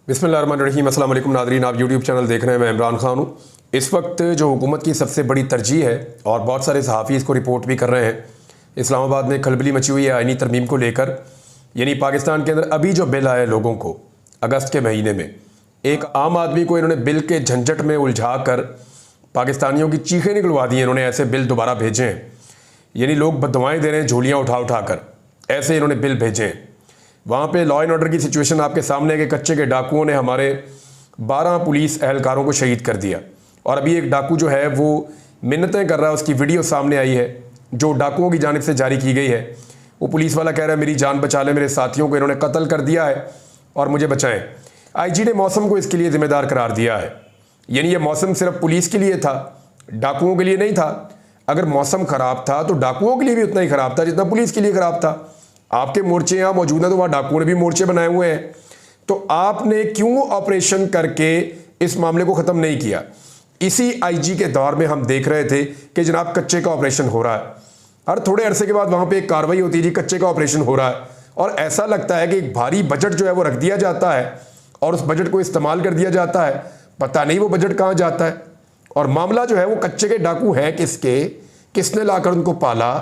बिस्मिल्लाहिर्रहमानिर्रहीम। अस्सलाम वालेकुम नाज़रीन, आप यूट्यूब चैनल देख रहे हैं। मैं इमरान खान हूँ। इस वक्त जो हुकूमत की सबसे बड़ी तरजीह है और बहुत सारे सहाफ़ी इसको रिपोर्ट भी कर रहे हैं, इस्लामाबाद में खलबली मची हुई है आइनी तरमीम को लेकर। यानी पाकिस्तान के अंदर अभी जो बिल आए लोगों को अगस्त के महीने में, एक आम आदमी को इन्होंने बिल के झंझट में उलझा कर पाकिस्तानियों की चीखें निकलवा दी। इन्होंने ऐसे बिल दोबारा भेजे हैं, यानी लोग बददुआएं दे रहे हैं झोलियाँ उठा उठा कर, ऐसे इन्होंने बिल भेजे हैं। वहाँ पे लॉ एंड ऑर्डर की सिचुएशन आपके सामने है कि कच्चे के डाकुओं ने हमारे 12 पुलिस एहलकारों को शहीद कर दिया। और अभी एक डाकू जो है वो मिन्नतें कर रहा है, उसकी वीडियो सामने आई है जो डाकुओं की जानिब से जारी की गई है। वो पुलिस वाला कह रहा है मेरी जान बचा ले, मेरे साथियों को इन्होंने कत्ल कर दिया है और मुझे बचाएं। IG ने मौसम को इसके लिए जिम्मेदार करार दिया है। यानी ये मौसम सिर्फ पुलिस के लिए था, डाकुओं के लिए नहीं था। अगर मौसम ख़राब था तो डाकुओं के लिए भी उतना ही ख़राब था जितना पुलिस के लिए ख़राब था। आपके मोर्चे यहाँ मौजूद हैं तो वहाँ डाकुओं ने भी मोर्चे बनाए हुए हैं। तो आपने क्यों ऑपरेशन करके इस मामले को ख़त्म नहीं किया? इसी IG के दौर में हम देख रहे थे कि जनाब कच्चे का ऑपरेशन हो रहा है। हर थोड़े अरसे के बाद वहाँ पे एक कार्रवाई होती है, जी कच्चे का ऑपरेशन हो रहा है, और ऐसा लगता है कि एक भारी बजट जो है वो रख दिया जाता है और उस बजट को इस्तेमाल कर दिया जाता है। पता नहीं वो बजट कहाँ जाता है। और मामला जो है वो कच्चे के डाकू हैं किसके, किसने लाकर उनको पाला,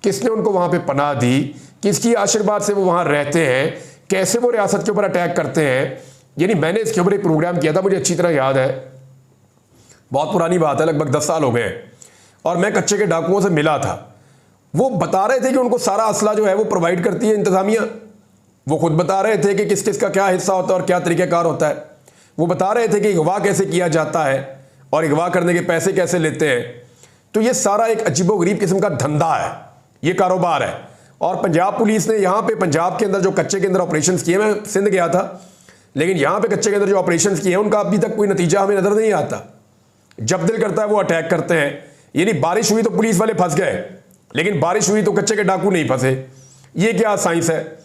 किसने उनको वहाँ पे पनाह दी, किसकी आशीर्वाद से वो वहाँ रहते हैं, कैसे वो रियासत के ऊपर अटैक करते हैं। यानी मैंने इसके ऊपर एक प्रोग्राम किया था, मुझे अच्छी तरह याद है, बहुत पुरानी बात है, लगभग 10 साल हो गए हैं। और मैं कच्चे के डाकुओं से मिला था। वो बता रहे थे कि उनको सारा असला जो है वो प्रोवाइड करती है इंतज़ामिया। वो खुद बता रहे थे कि किस किस का क्या हिस्सा होता है और क्या तरीक़ाकार होता है। वो बता रहे थे कि अगवा कैसे किया जाता है और अगवा करने के पैसे कैसे लेते हैं। तो ये सारा एक अजीबोगरीब किस्म का धंधा है, ये कारोबार है। और पंजाब पुलिस ने यहाँ पे पंजाब के अंदर जो कच्चे के अंदर ऑपरेशंस किए, मैं सिंध गया था, लेकिन यहाँ पे कच्चे के अंदर जो ऑपरेशंस किए हैं उनका अभी तक कोई नतीजा हमें नज़र नहीं आता। जब दिल करता है वो अटैक करते हैं। यानी बारिश हुई तो पुलिस वाले फंस गए, लेकिन बारिश हुई तो कच्चे के डाकू नहीं फंसे। ये क्या साइंस है?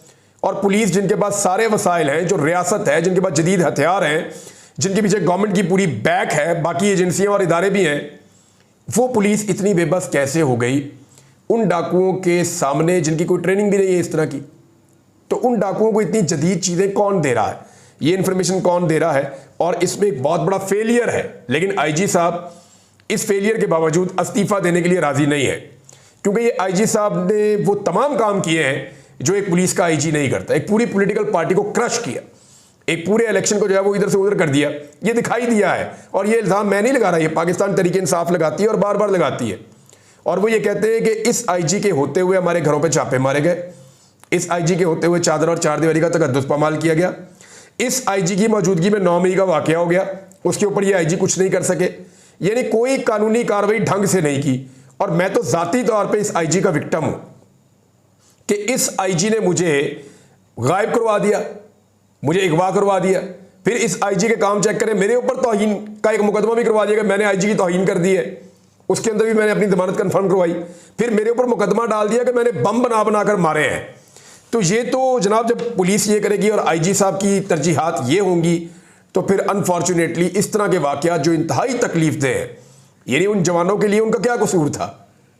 और पुलिस जिनके पास सारे वसाइल हैं, जो रियासत है, जिनके पास जदीद हथियार हैं, जिनके पीछे गवर्नमेंट की पूरी बैक है, बाकी एजेंसियाँ और इदारे भी हैं, वो पुलिस इतनी बेबस कैसे हो गई उन डाकुओं के सामने जिनकी कोई ट्रेनिंग भी नहीं है इस तरह की? तो उन डाकुओं को इतनी जदीद चीज़ें कौन दे रहा है, ये इन्फॉर्मेशन कौन दे रहा है? और इसमें एक बहुत बड़ा फेलियर है। लेकिन IG साहब इस फेलियर के बावजूद इस्तीफा देने के लिए राजी नहीं है, क्योंकि ये IG साहब ने वो तमाम काम किए हैं जो एक पुलिस का IG नहीं करता। एक पूरी पॉलिटिकल पार्टी को क्रश किया, एक पूरे इलेक्शन को जो है वो इधर से उधर कर दिया, ये दिखाई दिया है। और ये इल्ज़ाम मैं नहीं लगा रहा, ये पाकिस्तान तहरीक इंसाफ लगाती है और बार बार लगाती है। और वो ये कहते हैं कि इस IG के होते हुए हमारे घरों पे छापे मारे गए, इस IG के होते हुए चादर और चारदीवारी का तकद्दुस पामाल किया गया, इस IG की मौजूदगी में 9 मई का वाकया हो गया, उसके ऊपर ये IG कुछ नहीं कर सके। यानी कोई कानूनी कार्रवाई ढंग से नहीं की। और मैं तो ज़ाती तौर पे इस IG का विक्टिम हूँ कि इस IG ने मुझे गायब करवा दिया, मुझे अगवा करवा दिया। फिर इस IG के काम चेक करें, मेरे ऊपर तौहीन का एक मुकदमा भी करवा दिया कि मैंने IG की तौहीन कर दी है, उसके अंदर भी मैंने अपनी जमानत कंफर्म करवाई। फिर मेरे ऊपर मुकदमा डाल दिया कि मैंने बम बना बनाकर मारे हैं। तो ये तो जनाब जब पुलिस ये करेगी और IG साहब की तरजीहात ये होंगी तो फिर अनफॉर्चुनेटली इस तरह के वाक़यात जो इंतहाई तकलीफ दे हैं, यानी उन जवानों के लिए उनका क्या कसूर था?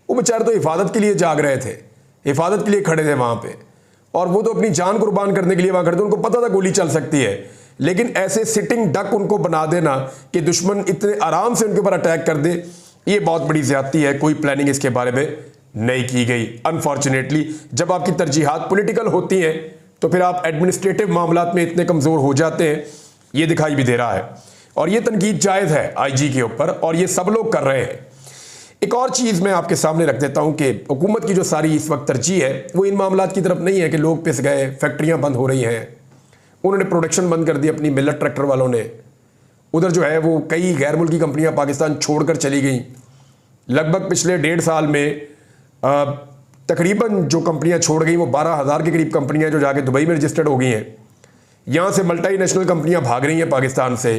वो बेचारे तो हिफाजत के लिए जाग रहे थे, हिफाजत के लिए खड़े थे वहाँ पे, और वो तो अपनी जान कुर्बान करने के लिए वहाँ खड़े थे। उनको पता था गोली चल सकती है, लेकिन ऐसे सिटिंग डक उनको बना देना कि दुश्मन इतने आराम से उनके ऊपर अटैक कर दे, ये बहुत बड़ी ज़्यादती है। कोई प्लानिंग इसके बारे में नहीं की गई। अनफॉर्चुनेटली जब आपकी तरजीहात पॉलिटिकल होती हैं तो फिर आप एडमिनिस्ट्रेटिव मामलात में इतने कमज़ोर हो जाते हैं, ये दिखाई भी दे रहा है। और ये तनकीद जायज़ है IG के ऊपर, और ये सब लोग कर रहे हैं। एक और चीज़ मैं आपके सामने रख देता हूँ कि हुकूमत की जो सारी इस वक्त तरजीह है वो इन मामलात की तरफ नहीं है कि लोग पिस गए, फैक्ट्रियाँ बंद हो रही हैं, उन्होंने प्रोडक्शन बंद कर दी अपनी मिलत ट्रैक्टर वालों ने। उधर जो है वो कई गैर मुल्की कंपनियां पाकिस्तान छोड़कर चली गई। लगभग पिछले 1.5 साल में तकरीबन जो कंपनियां छोड़ गई वो 12,000 के करीब कंपनियां जो जाके दुबई में रजिस्टर्ड हो गई हैं। यहाँ से मल्टीनेशनल कंपनियां भाग रही हैं पाकिस्तान से,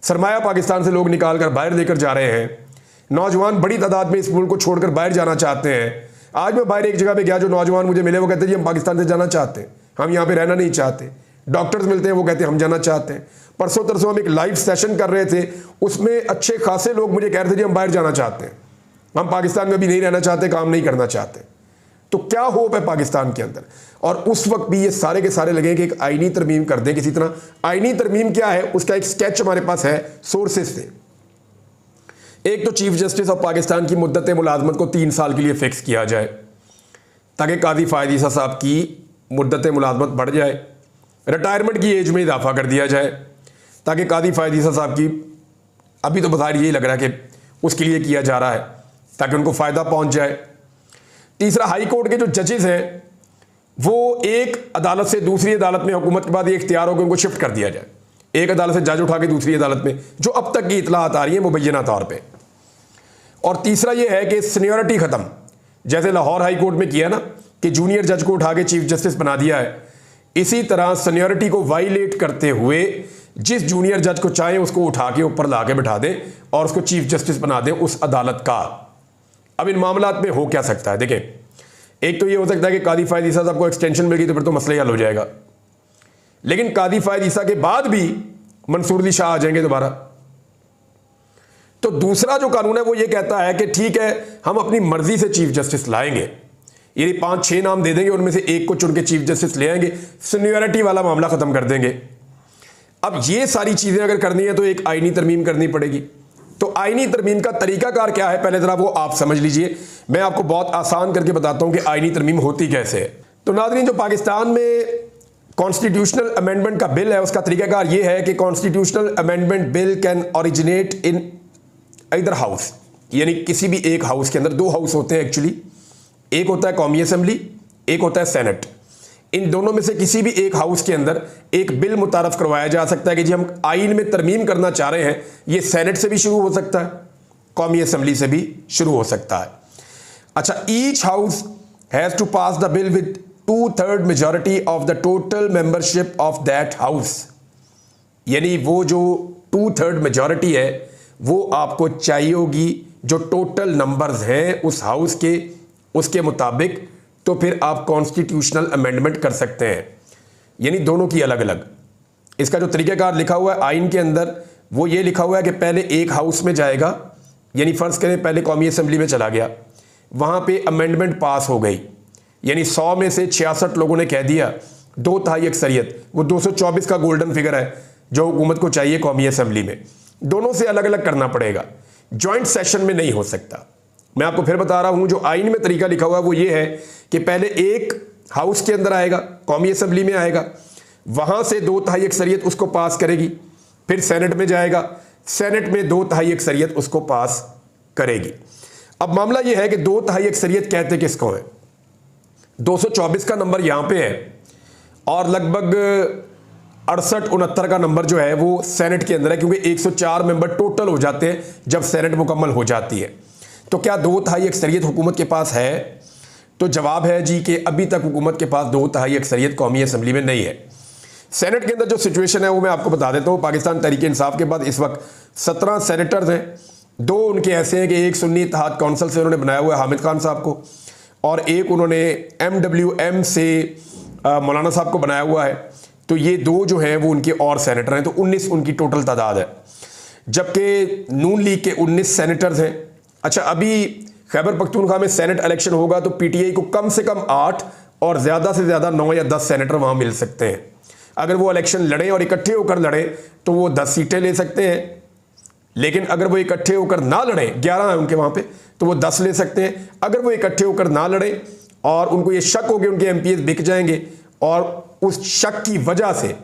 सरमाया पाकिस्तान से लोग निकाल कर बाहर लेकर जा रहे हैं। नौजवान बड़ी तादाद में इस मुल्क को छोड़कर बाहर जाना चाहते हैं। आज मैं बाहर एक जगह पे गया, जो नौजवान मुझे मिले वो कहते हैं जी हम पाकिस्तान से जाना चाहते हैं, हम यहाँ पे रहना नहीं चाहते। डॉक्टर्स मिलते हैं वो कहते हैं हम जाना चाहते हैं। परसों तरसों हम एक लाइव सेशन कर रहे थे, उसमें अच्छे खासे लोग मुझे कह रहे थे जी हम बाहर जाना चाहते हैं, हम पाकिस्तान में भी नहीं रहना चाहते, काम नहीं करना चाहते। तो क्या होप है पाकिस्तान के अंदर? और उस वक्त भी ये सारे के सारे लगे कि एक आईनी तरमीम कर दें किसी तरह। आईनी तरमीम क्या है, उसका एक स्केच हमारे पास है सोर्सेज से। एक तो चीफ जस्टिस ऑफ पाकिस्तान की मुद्दत मुलाजमत को 3 साल के लिए फिक्स किया जाए ताकि काजी फायद ईसा साहब की मुद्दत मुलाजमत बढ़ जाए। रिटायरमेंट की एज में इजाफा कर दिया जाए ताकि काजी फायद ईसा साहब की, अभी तो बाहर यही लग रहा है कि उसके लिए किया जा रहा है ताकि उनको फ़ायदा पहुंच जाए। तीसरा, हाई कोर्ट के जो जजेस हैं वो एक अदालत से दूसरी अदालत में हुकूमत के बाद ये इख्तियार हो कि उनको शिफ्ट कर दिया जाए, एक अदालत से जज उठा के दूसरी अदालत में, जो अब तक की इतलात आ रही है मुबैना तौर पे। और तीसरा ये है कि सीनियरिटी ख़त्म, जैसे लाहौर हाई कोर्ट में किया ना कि जूनियर जज को उठा के चीफ जस्टिस बना दिया है, इसी तरह सीनियरिटी को वायलेट करते हुए जिस जूनियर जज को चाहे उसको उठा के ऊपर ला के बैठा दें और उसको चीफ जस्टिस बना दें उस अदालत का। अब इन मामलात में हो क्या सकता है? देखें, एक तो ये हो सकता है कि कादी फायद ईसा साहब को एक्सटेंशन मिल गई तो फिर तो मसला ही हल हो जाएगा, लेकिन कादी फायद ईसा के बाद भी मंसूर अली शाह आ जाएंगे दोबारा। तो दूसरा जो कानून है वो ये कहता है कि ठीक है, हम अपनी मर्जी से चीफ जस्टिस लाएंगे, यानी 5-6 नाम दे देंगे, उनमें से एक को चुन के चीफ जस्टिस ले आएंगे, सीनियरिटी वाला मामला खत्म कर देंगे। अब ये सारी चीजें अगर करनी है तो एक आईनी तरमीम करनी पड़ेगी। तो आईनी तरमीम का तरीकाकार क्या है, पहले जरा वो आप समझ लीजिए। मैं आपको बहुत आसान करके बताता हूं कि आईनी तरमीम होती कैसे है। तो नाज़रीन, जो पाकिस्तान में कॉन्स्टिट्यूशनल अमेंडमेंट का बिल है उसका तरीकाकार ये है कि constitutional amendment bill can originate in either house, यानी किसी भी एक हाउस के अंदर। 2 हाउस होते हैं एक्चुअली, एक होता है कौमी असम्बली, एक होता है सेनेट। इन दोनों में से किसी भी एक हाउस के अंदर एक बिल मुतारफ करवाया जा सकता है कि जी हम आइन में तरमीम करना चाह रहे हैं। ये सेनेट से भी शुरू हो सकता है, कौमी असम्बली से भी शुरू हो सकता है। अच्छा, each house has to pass the bill with 2/3 majority of the total membership of that house, यानी वो जो 2/3 मेजॉरिटी है वो आपको चाहिए होगी जो टोटल नंबर्स हैं उस हाउस के, उसके मुताबिक, तो फिर आप कॉन्स्टिट्यूशनल अमेंडमेंट कर सकते हैं। यानी दोनों की अलग अलग। इसका जो तरीक़ाकार लिखा हुआ है आइन के अंदर वो ये लिखा हुआ है कि पहले एक हाउस में जाएगा, यानी फ़र्ज़ करें पहले कौमी असम्बली में चला गया, वहाँ पे अमेंडमेंट पास हो गई, यानी 100 में से 66 लोगों ने कह दिया, 2/3 अक्सरियत, वो 224 का गोल्डन फिगर है जो हुकूमत को चाहिए कौमी असम्बली में। दोनों से अलग अलग करना पड़ेगा, जॉइंट सेशन में नहीं हो सकता। मैं आपको फिर बता रहा हूं, जो आइन में तरीका लिखा हुआ है वो ये है कि पहले एक हाउस के अंदर आएगा, कौमी असम्बली में आएगा, वहां से 2/3 अक्सरियत उसको पास करेगी, फिर सेनेट में जाएगा, सेनेट में 2/3 अक्सरियत उसको पास करेगी। अब मामला ये है कि 2/3 अक्सरियत कहते किसको है? 224 का नंबर यहां पे है और लगभग 68-69 का नंबर जो है वो सेनेट के अंदर है, क्योंकि 104 मेंबर टोटल हो जाते हैं जब सेनेट मुकम्मल हो जाती है। तो क्या 2/3 अक्सरियत हुकूमत के पास है? तो जवाब है जी कि अभी तक हुकूमत के पास 2/3 अक्सरियत कौमी असम्बली में नहीं है। सेनेट के अंदर जो सिचुएशन है वो मैं आपको बता देता हूँ। पाकिस्तान तहरीक इंसाफ के बाद इस वक्त 17 सेनेटर्स हैं। 2 उनके ऐसे हैं कि एक सुन्नी इत्तेहाद काउंसिल से उन्होंने बनाया हुआ है हामिद खान साहब को, और एक उन्होंने MWM से मौलाना साहब को बनाया हुआ है। तो ये 2 जो हैं वो उनके और सेनेटर हैं, तो 19 उनकी टोटल तादाद है, जबकि नून लीग के 19 सेनेटर्स हैं। अच्छा, अभी खैबर पख्तूनख्वा में सेनेट इलेक्शन होगा तो PTI को कम से कम 8 और ज़्यादा से ज़्यादा 9 या 10 सेनेटर वहाँ मिल सकते हैं। अगर वो इलेक्शन लड़ें और इकट्ठे होकर लड़ें तो वो 10 सीटें ले सकते हैं, लेकिन अगर वो इकट्ठे होकर ना लड़ें, 11 है उनके वहाँ पे, तो वो 10 ले सकते हैं। अगर वो इकट्ठे होकर ना लड़ें और उनको ये शक हो कि उनके MPs बिक जाएंगे और उस शक की वजह से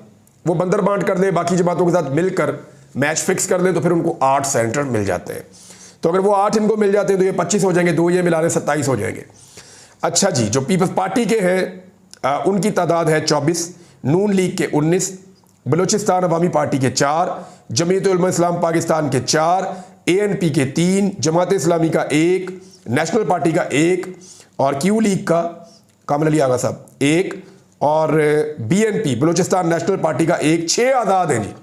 वो बंदर बांट कर दें, बाकी जमातों के साथ मिलकर मैच फिक्स कर लें, तो फिर उनको 8 सेनेटर मिल जाते हैं। तो अगर वो 8 इनको मिल जाते हैं तो ये 25 हो जाएंगे, 2 ये मिलाने 27 हो जाएंगे। अच्छा जी, जो पीपल्स पार्टी के हैं उनकी तादाद है 24, नून लीग के 19, बलूचिस्तान अवामी पार्टी के 4, जमीयत उलमा इस्लाम पाकिस्तान के 4, ANP के 3, जमात इस्लामी का 1, नेशनल पार्टी का 1 और क्यू लीग का कामिल अली आगा साहब 1 और BNP बलूचिस्तान नेशनल पार्टी का 1। 6 आज़ाद हैं जी।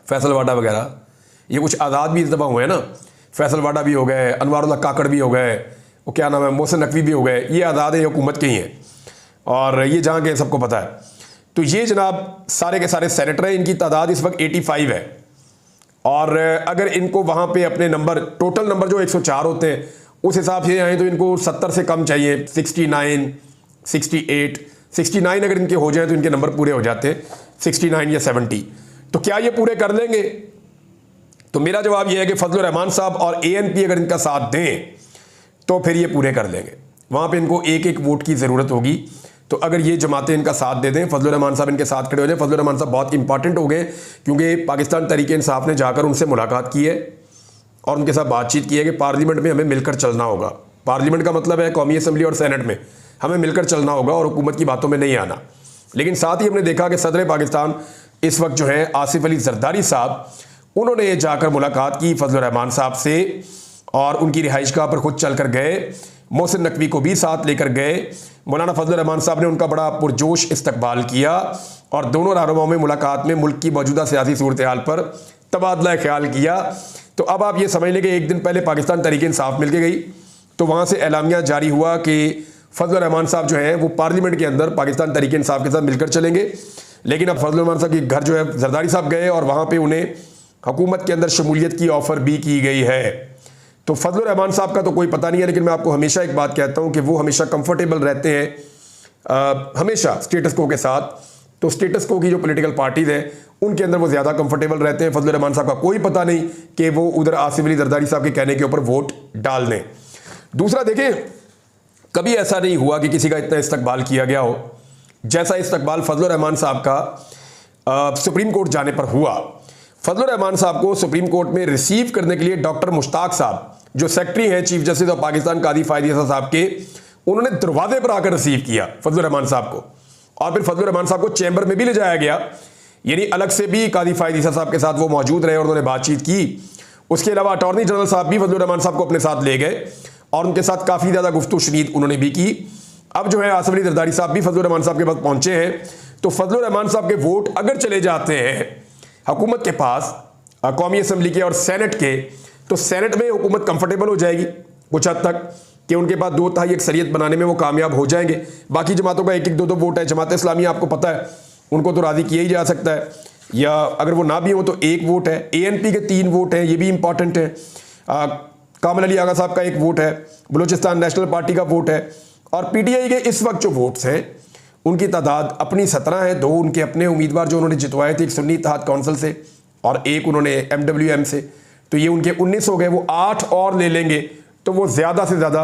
फैसल वाडा वगैरह ये कुछ आज़ाद भी इस दफ़ा हुए हैं ना, फैसल वाडा भी हो गए, अनवारुल्लाह काकड़ भी हो गए, वो क्या नाम है, मोहसिन नकवी भी हो गए, ये आज़ाद है, हुकूमत के ही हैं और ये जहाँ के सबको पता है। तो ये जनाब सारे के सारे सेनेटर हैं, इनकी तादाद इस वक्त 85 है और अगर इनको वहाँ पे अपने नंबर, टोटल नंबर जो 104 होते हैं उस हिसाब से आए तो इनको 70 से कम चाहिए, 69, 68, 69 अगर इनके हो जाए तो इनके नंबर पूरे हो जाते हैं, 69 या 70। तो क्या ये पूरे कर लेंगे? तो मेरा जवाब ये है कि फजलुर रहमान साहब और ANP अगर इनका साथ दें तो फिर ये पूरे कर लेंगे। वहाँ पे इनको एक एक वोट की ज़रूरत होगी। तो अगर ये जमातें इनका साथ दे दें, फजलुर रहमान साहब इनके साथ खड़े हो जाए। फजलुर रहमान साहब बहुत इंपॉर्टेंट हो गए क्योंकि पाकिस्तान तहरीक-ए-इंसाफ ने जाकर उनसे मुलाकात की है और उनके साथ बातचीत की है कि पार्लियामेंट में हमें मिलकर चलना होगा। पार्लियामेंट का मतलब है कौमी असम्बली और सेनेट में हमें मिलकर चलना होगा और हुकूमत की बातों में नहीं आना। लेकिन साथ ही हमने देखा कि सदर पाकिस्तान इस वक्त जो है आसिफ अली जरदारी साहब, उन्होंने जाकर मुलाकात की फजलुर रहमान साहब से और उनकी रिहाइशगाह पर खुद चल कर गए। मोहसिन नकवी को भी साथ लेकर गए। मौलाना फजलुर रहमान साहब ने उनका बड़ा पुरजोश इस्तकबाल किया और दोनों रहनुमाओं में मुलाकात में मुल्क की मौजूदा सियासी सूरत हाल पर तबादला ख्याल किया। तो अब आप ये समझ लें कि एक दिन पहले पाकिस्तान तहरीक-ए-इंसाफ मिल के गई, तो वहाँ से एलामिया जारी हुआ कि फजलुर रहमान साहब जो हैं वो पार्लियामेंट के अंदर पाकिस्तान तहरीक-ए-इंसाफ के साथ मिलकर चलेंगे। लेकिन अब फजलुर रहमान साहब के घर जो है जरदारी साहब गए और वहाँ पर उन्हें हुकूमत के अंदर शमूलियत की ऑफ़र भी की गई है। तो फजलुर रहमान साहब का तो कोई पता नहीं है, लेकिन मैं आपको हमेशा एक बात कहता हूँ कि वो हमेशा कंफर्टेबल रहते हैं हमेशा स्टेटस को के साथ। तो स्टेटस को की जो पॉलिटिकल पार्टीज हैं उनके अंदर वो ज़्यादा कंफर्टेबल रहते हैं। फजलुर रहमान साहब का कोई पता नहीं कि वो उधर आसिफ अली जरदारी साहब के कहने के ऊपर वोट डाल दें। दूसरा देखें, कभी ऐसा नहीं हुआ कि किसी का इतना इस्तकबाल किया गया हो जैसा इस्तकबाल फजलुर रहमान साहब का सुप्रीम कोर्ट जाने पर हुआ। फजलुर रहमान साहब को सुप्रीम कोर्ट में रिसीव करने के लिए डॉक्टर मुश्ताक साहब जो सेक्रेटरी हैं चीफ जस्टिस ऑफ पाकिस्तान कादी फायद ईसा साहब के, उन्होंने दरवाजे पर आकर रिसीव किया फजलुर रहमान साहब को। और फिर फजलुर रहमान साहब को चैम्बर में भी ले जाया गया, यानी अलग से भी कादी फायद ईसा साहब के साथ वो मौजूद रहे और उन्होंने बातचीत की। उसके अलावा अटॉर्नी जनरल साहब भी फजलुर रहमान साहब को अपने साथ ले गए और उनके साथ काफ़ी ज़्यादा गुफ्तगू शनीद उन्होंने भी की। अब जो है आसिफ अली जरदारी साहब भी फजलुर रहमान साहब के पास पहुंचे हैं। तो फजलुर रहमान साहब के वोट अगर चले जाते हैं हुकूमत के पास, कौमी असम्बली के और सेनेट के, तो सेनेट में हुकूमत कंफर्टेबल हो जाएगी कुछ हद तक कि उनके पास 2/3 अक्सरियत बनाने में वो कामयाब हो जाएंगे। बाकी जमातों का 1-1, 2-2 वोट है। जमात इस्लामी आपको पता है उनको तो राज़ी किया ही जा सकता है, या अगर वो ना भी हो तो 1 वोट है। ANP के 3 वोट हैं, ये भी इंपॉर्टेंट है। कामल अली आगा साहब का 1 वोट है। बलूचिस्तान नेशनल पार्टी का वोट है। और PTI के इस वक्त जो वोट्स हैं उनकी तादाद अपनी 17 है। 2 उनके अपने उम्मीदवार जो उन्होंने जितवाए थे, एक सुन्नी इत्तेहाद काउंसिल से और एक उन्होंने MWM से, तो ये उनके 19 हो गए। वो 8 और ले लेंगे तो वो ज़्यादा से ज़्यादा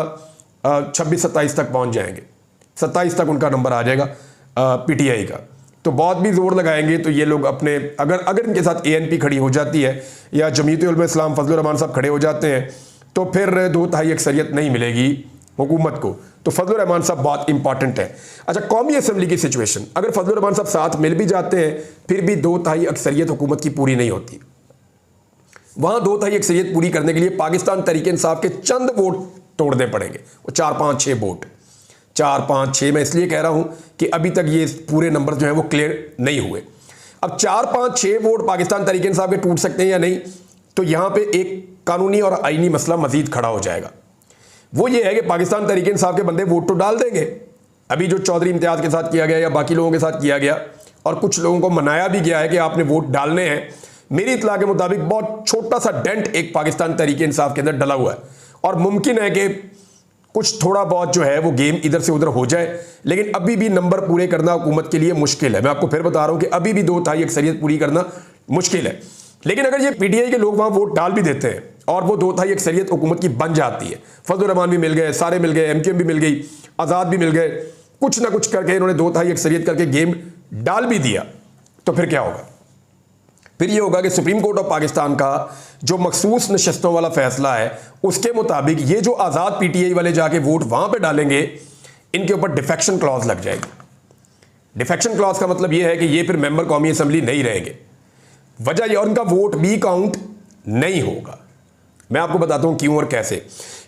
26-27 तक पहुंच जाएंगे। 27 तक उनका नंबर आ जाएगा PTI का। तो बहुत भी जोर लगाएंगे तो ये लोग अपने, अगर इनके साथ ANP खड़ी हो जाती है या जमीयत उलमा इस्लाम फजलुर रहमान साहब खड़े हो जाते हैं तो फिर 2/3 अक्सरियत नहीं मिलेगी हुकूमत को। तो फजलुर रहमान साहब बहुत इंपॉर्टेंट है। अच्छा, कौमी असम्बली की सिचुएशन, अगर फजलुर रहमान साहब साथ मिल भी जाते हैं फिर भी 2/3 अक्सरियत हुकूमत की पूरी नहीं होती। वहां 2/3 अक्सरियत पूरी करने के लिए पाकिस्तान तहरीक-ए-इंसाफ के चंद वोट तोड़ने पड़ेंगे, वो 4-5-6 वोट, 4-5-6 मैं इसलिए कह रहा हूं कि अभी तक ये पूरे नंबर जो है वो क्लियर नहीं हुए। अब 4-5-6 वोट पाकिस्तान तहरीक-ए-इंसाफ के टूट सकते हैं या नहीं, तो यहां पे एक कानूनी और आईनी मसला मजीद खड़ा हो जाएगा। वो ये है कि पाकिस्तान तहरीक-ए-इंसाफ के बंदे वोट तो डाल देंगे, अभी जो चौधरी इम्तियाज़ के साथ किया गया या बाकी लोगों के साथ किया गया, और कुछ लोगों को मनाया भी गया है कि आपने वोट डालने हैं। मेरी इतला के मुताबिक बहुत छोटा सा डेंट एक पाकिस्तान तहरीक-ए-इंसाफ के अंदर डला हुआ है और मुमकिन है कि कुछ थोड़ा बहुत जो है वो गेम इधर से उधर हो जाए, लेकिन अभी भी नंबर पूरे करना हुकूमत के लिए मुश्किल है। मैं आपको फिर बता रहा हूं कि अभी भी 2/3 अक्सरियत पूरी करना मुश्किल है। लेकिन अगर ये PTI के लोग वहां वोट डाल भी देते हैं और वो 2/3 अक्सरियत हुकूमत की बन जाती है, फजलुर रहमान भी मिल गए, सारे मिल गए, MQM भी मिल गई, आज़ाद भी मिल गए, कुछ ना कुछ करके इन्होंने 2/3 अक्सरियत करके गेम डाल भी दिया, तो फिर क्या होगा? फिर ये होगा कि सुप्रीम कोर्ट ऑफ पाकिस्तान का जो मखसूस नशस्तों वाला फैसला है उसके मुताबिक ये जो आज़ाद PTI वाले जाके वोट वहां पे डालेंगे, इनके ऊपर डिफेक्शन क्लॉज लग जाएगी। डिफेक्शन क्लॉज का मतलब ये है कि ये फिर मेंबर कौमी असम्बली नहीं रहेंगे। वजह यह, उनका वोट भी काउंट नहीं होगा। मैं आपको बताता हूं क्यों और कैसे।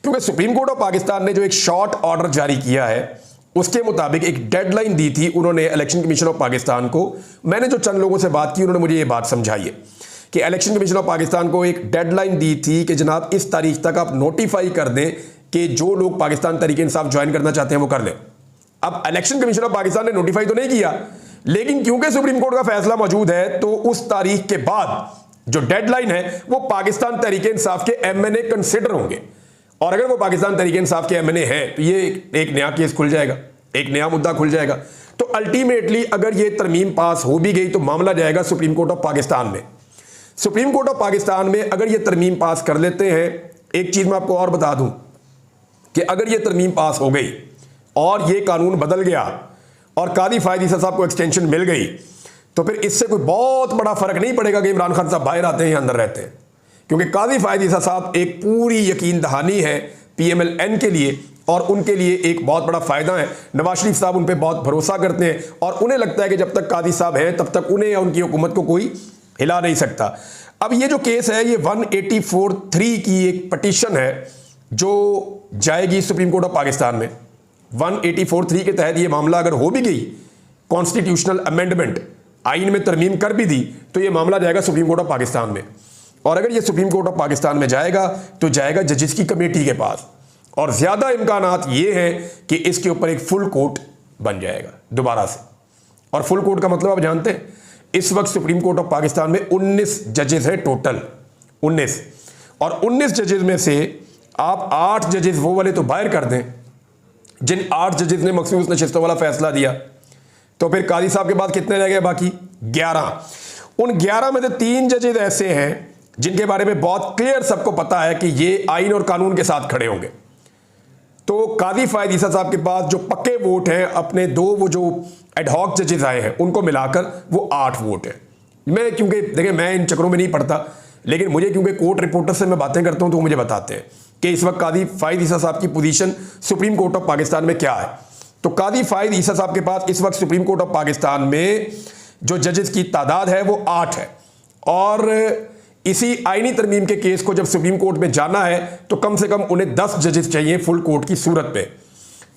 क्योंकि सुप्रीम कोर्ट ऑफ पाकिस्तान ने जो एक शॉर्ट ऑर्डर जारी किया है उसके मुताबिक एक डेडलाइन दी थी उन्होंने इलेक्शन कमीशन ऑफ पाकिस्तान को। मैंने जो चंद लोगों से बात की उन्होंने मुझे ये बात समझाई है कि इलेक्शन कमीशन ऑफ पाकिस्तान को एक डेडलाइन दी थी कि जनाब इस तारीख तक आप नोटिफाई कर दें कि जो लोग पाकिस्तान तहरीक-ए-इंसाफ ज्वाइन करना चाहते हैं वो कर लें। अब इलेक्शन कमीशन ऑफ पाकिस्तान ने नोटिफाई तो नहीं किया, लेकिन क्योंकि सुप्रीम कोर्ट का फैसला मौजूद है तो उस तारीख के बाद जो डेडलाइन है वो पाकिस्तान तहरीक-ए-इंसाफ के MNA कंसिडर होंगे और अगर वो पाकिस्तान तहरीक इंसाफ के एमएनए हैं तो ये एक नया केस खुल जाएगा, एक नया मुद्दा खुल जाएगा। तो अल्टीमेटली अगर ये तरमीम पास हो भी गई तो मामला जाएगा सुप्रीम कोर्ट ऑफ पाकिस्तान में। सुप्रीम कोर्ट ऑफ पाकिस्तान में अगर ये तरमीम पास कर लेते हैं, एक चीज मैं आपको और बता दूं कि अगर ये तरमीम पास हो गई और ये कानून बदल गया और कादी फायद ईसा साहब को एक्सटेंशन मिल गई, तो फिर इससे कोई बहुत बड़ा फर्क नहीं पड़ेगा कि इमरान खान साहब बाहर आते हैं या अंदर रहते हैं, क्योंकि कादी फायद ईसा साहब एक पूरी यकीन दहानी है PMLN के लिए और उनके लिए एक बहुत बड़ा फायदा है। नवाज शरीफ साहब उन पर बहुत भरोसा करते हैं और उन्हें लगता है कि जब तक कादी साहब हैं तब तक उन्हें या उनकी हुकूमत को कोई हिला नहीं सकता। अब ये जो केस है ये 184(3) की एक पटिशन है जो जाएगी सुप्रीम कोर्ट ऑफ पाकिस्तान में। 184(3) के तहत ये मामला अगर हो भी गई, कॉन्स्टिट्यूशनल अमेंडमेंट आइन में तरमीम कर भी दी, तो ये मामला जाएगा सुप्रीम कोर्ट ऑफ पाकिस्तान में। और अगर ये सुप्रीम कोर्ट ऑफ पाकिस्तान में जाएगा तो जाएगा जजेस की कमेटी के पास, और ज्यादा इम्कानात ये हैं कि इसके ऊपर एक फुल कोर्ट बन जाएगा दोबारा से। और फुल कोर्ट का मतलब आप जानते हैं, इस वक्त सुप्रीम कोर्ट ऑफ पाकिस्तान में 19 जजेस हैं टोटल, 19। और 19 जजेस में से आप 8 जजेस वो वाले तो बाहर कर दें जिन 8 जजेस ने मखसूस नशिस्तों वाला फैसला दिया, तो फिर कादी साहब के बाद कितने रह गए बाकी? 11। उन 11 में से 3 जजेस ऐसे हैं जिनके बारे में बहुत क्लियर सबको पता है कि ये आइन और कानून के साथ खड़े होंगे। तो कादी फायद ईसा साहब के पास जो पक्के वोट हैं, अपने 2 वो जो एडहॉक जजेस आए हैं उनको मिलाकर वो 8 वोट है। मैं क्योंकि देखिए मैं इन चक्रों में नहीं पढ़ता, लेकिन मुझे क्योंकि कोर्ट रिपोर्टर से मैं बातें करता हूं तो वो मुझे बताते हैं कि इस वक्त कादी फायद ईसा साहब की position supreme court of Pakistan में क्या है। तो कादी फायद ईसा साहब के पास इस वक्त सुप्रीम कोर्ट ऑफ पाकिस्तान में जो जजेस की तादाद है वो 8 है। और इसी आईनी तरमीम के केस को जब सुप्रीम कोर्ट में जाना है तो कम से कम उन्हें 10 जजेस चाहिए फुल कोर्ट की सूरत पे।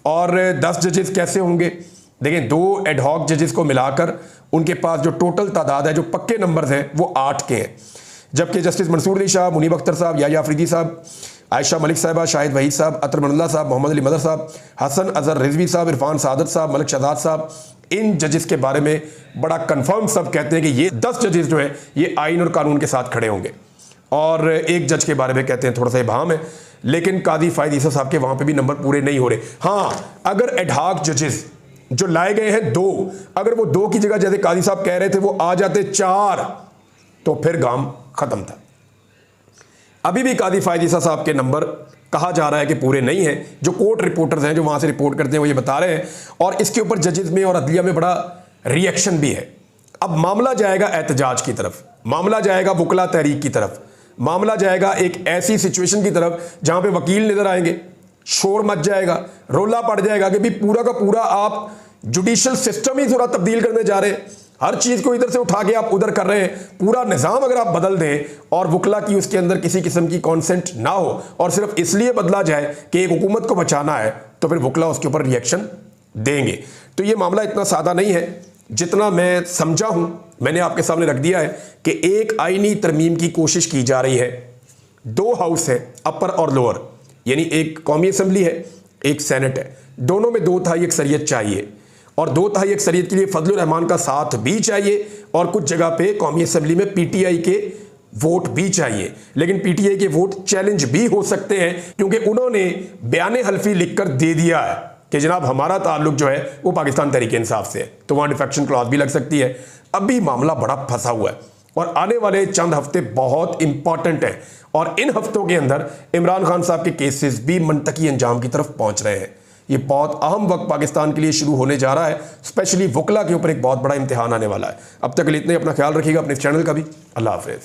और 10 जजेस कैसे होंगे? देखें, 2 एडहॉक जजेस को मिलाकर उनके पास जो टोटल तादाद है, जो पक्के नंबर्स हैं, वो 8 के हैं। जबकि जस्टिस मंसूर अली शाह, मुनीब अख्तर साहब, याया अफरीदी साहब, आयशा मलिक साहबा, शाहिद वहीद साहब, अतर मनल्ला साहब, मोहम्मद अली मदर साहब, हसन अजहर रिजवी साहब, इरफान सादत साहब, मलिक शहजाद साहब, इन जजेस के बारे में बड़ा कंफर्म सब कहते हैं कि ये 10 जजेस जो हैं ये आइन और कानून के साथ खड़े होंगे। और एक जज के बारे में कहते हैं थोड़ा सा इबाहम है, लेकिन कादी फायद ईसा साहब के वहां पे भी नंबर पूरे नहीं हो रहे। हाँ, अगर एडहॉक जजेस जो लाए गए हैं 2, अगर वो 2 की जगह जैसे कादी साहब कह रहे थे वो आ जाते 4, तो फिर काम खत्म था। अभी भी कादी फायद ईसा साहब के नंबर कहा जा रहा है कि पूरे नहीं है। जो कोर्ट रिपोर्टर्स हैं जो वहां से रिपोर्ट करते हैं वो ये बता रहे हैं, और इसके ऊपर जजेस में और अदलिया में बड़ा रिएक्शन भी है। अब मामला जाएगा एहतजाज की तरफ, मामला जाएगा वकला तहरीक की तरफ, मामला जाएगा एक ऐसी सिचुएशन की तरफ जहां पे वकील नजर आएंगे, शोर मच जाएगा, रोला पड़ जाएगा कि भी पूरा का पूरा आप जुडिशियल सिस्टम ही थोड़ा तब्दील करने जा रहे हैं, हर चीज को इधर से उठा के आप उधर कर रहे हैं। पूरा निजाम अगर आप बदल दें और वकला की उसके अंदर किसी किस्म की कॉन्सेंट ना हो और सिर्फ इसलिए बदला जाए कि एक हुकूमत को बचाना है, तो फिर वकला उसके ऊपर रिएक्शन देंगे। तो ये मामला इतना सादा नहीं है जितना मैं समझा हूं। मैंने आपके सामने रख दिया है कि एक आईनी तरमीम की कोशिश की जा रही है। 2 हाउस है, अपर और लोअर, यानी एक कौमी असम्बली है, एक सेनेट है। दोनों में 2/3 अक्सरियत चाहिए, और 2/3 अक्सरियत के लिए फजलुर रहमान का साथ भी चाहिए, और कुछ जगह पे कौमी असम्बली में PTI के वोट भी चाहिए। लेकिन PTI के वोट चैलेंज भी हो सकते हैं, क्योंकि उन्होंने बयान हल्फी लिखकर दे दिया है कि जनाब हमारा ताल्लुक जो है वो पाकिस्तान तहरीक इंसाफ से है, तो वहां डिफेक्शन क्लॉज भी लग सकती है। अभी मामला बड़ा फंसा हुआ है और आने वाले चंद हफ्ते बहुत इंपॉर्टेंट हैं, और इन हफ्तों के अंदर इमरान खान साहब के केसेस भी मंतकी अंजाम की तरफ पहुंच रहे हैं। ये बहुत अहम वक्त पाकिस्तान के लिए शुरू होने जा रहा है, स्पेशली वकला के ऊपर एक बहुत बड़ा इम्तिहान आने वाला है। अब तक के लिए इतने, अपना ख्याल रखिएगा, अपने चैनल का भी। अल्लाह हाफिज़।